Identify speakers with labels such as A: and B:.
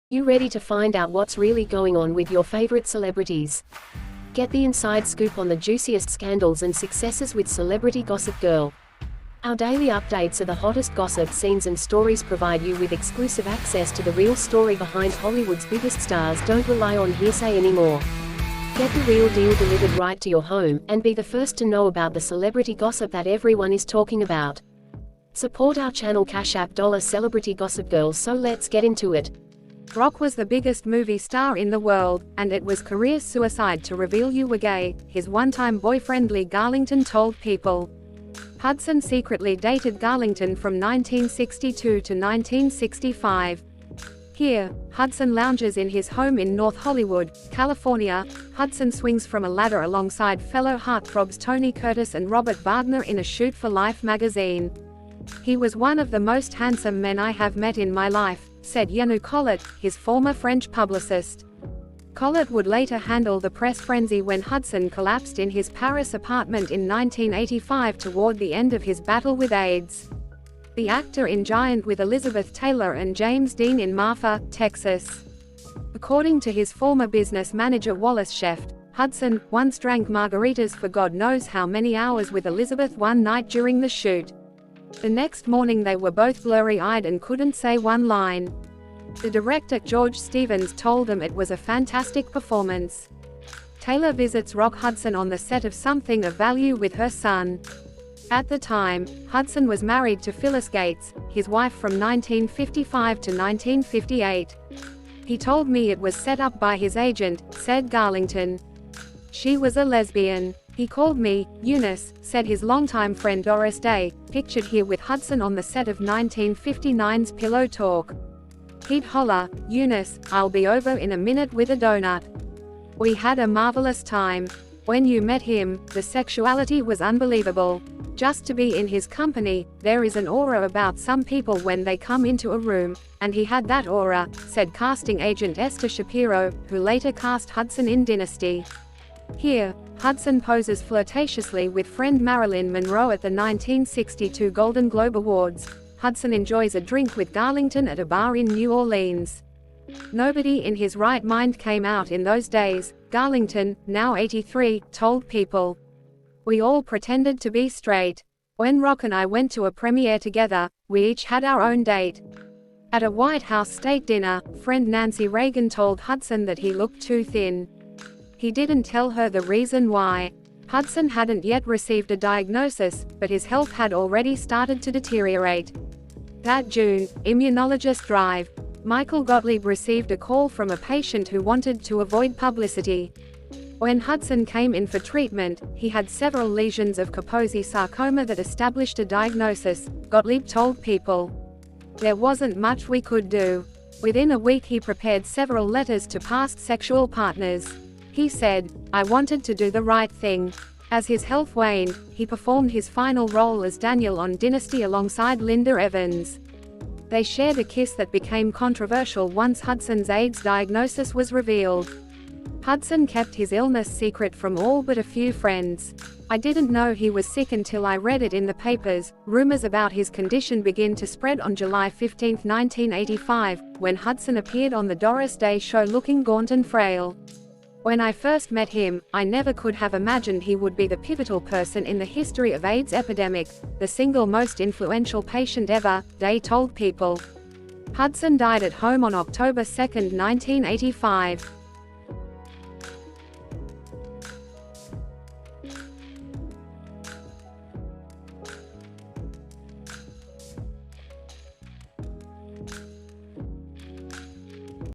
A: You ready to find out what's really going on with your favorite celebrities? Get the inside scoop on the juiciest scandals and successes with Celebrity Gossip Girl. Our daily updates of the hottest gossip scenes and stories provide you with exclusive access to the real story behind Hollywood's biggest stars. Don't rely on hearsay anymore. Get the real deal delivered right to your home, and be the first to know about the celebrity gossip that everyone is talking about. Support our channel Cash App $Celebrity Gossip Girl. So let's get into it.
B: Rock was the biggest movie star in the world, and it was career suicide to reveal you were gay, his one-time boyfriend Lee Garlington told People. Hudson secretly dated Garlington from 1962 to 1965. Here, Hudson lounges in his home in North Hollywood, California. Hudson swings from a ladder alongside fellow heartthrobs Tony Curtis and Robert Wagner in a shoot for Life magazine. "He was one of the most handsome men I have met in my life," said Yannou Collet, his former French publicist. Collet would later handle the press frenzy when Hudson collapsed in his Paris apartment in 1985 toward the end of his battle with AIDS. The actor in Giant with Elizabeth Taylor and James Dean in Marfa, Texas. According to his former business manager Wallace Sheft, Hudson once drank margaritas for God knows how many hours with Elizabeth one night during the shoot. The next morning they were both blurry-eyed and couldn't say one line. The director George Stevens told them it was a fantastic performance. Taylor visits Rock Hudson on the set of Something of Value with her son. At the time, Hudson was married to Phyllis Gates, his wife from 1955 to 1958. "He told me it was set up by his agent," said Garlington. "She was a lesbian. He called me Eunice," said his longtime friend Doris Day, pictured here with Hudson on the set of 1959's Pillow Talk. He'd holler, "Eunice, I'll be over in a minute with a donut." "We had a marvelous time. When you met him, the sexuality was unbelievable. Just to be in his company, there is an aura about some people when they come into a room, and he had that aura," said casting agent Esther Shapiro, who later cast Hudson in Dynasty. Here, Hudson poses flirtatiously with friend Marilyn Monroe at the 1962 Golden Globe Awards. Hudson enjoys a drink with Garlington at a bar in New Orleans. "Nobody in his right mind came out in those days," Garlington, now 83, told People. "We all pretended to be straight. When Rock and I went to a premiere together, we each had our own date." At a White House state dinner, friend Nancy Reagan told Hudson that he looked too thin. He didn't tell her the reason why. Hudson hadn't yet received a diagnosis, but his health had already started to deteriorate. That June, immunologist Drive. Michael Gottlieb received a call from a patient who wanted to avoid publicity. When Hudson came in for treatment, he had several lesions of Kaposi sarcoma that established a diagnosis, Gottlieb told People. "There wasn't much we could do. Within a week he prepared several letters to past sexual partners. He said, 'I wanted to do the right thing.'" As his health waned, he performed his final role as Daniel on Dynasty alongside Linda Evans. They shared a kiss that became controversial once Hudson's AIDS diagnosis was revealed. Hudson kept his illness secret from all but a few friends. "I didn't know he was sick until I read it in the papers." Rumors about his condition began to spread on July 15, 1985, when Hudson appeared on the Doris Day show looking gaunt and frail. "When I first met him, I never could have imagined he would be the pivotal person in the history of AIDS epidemic, the single most influential patient ever," Day told People. Hudson died at home on October 2, 1985.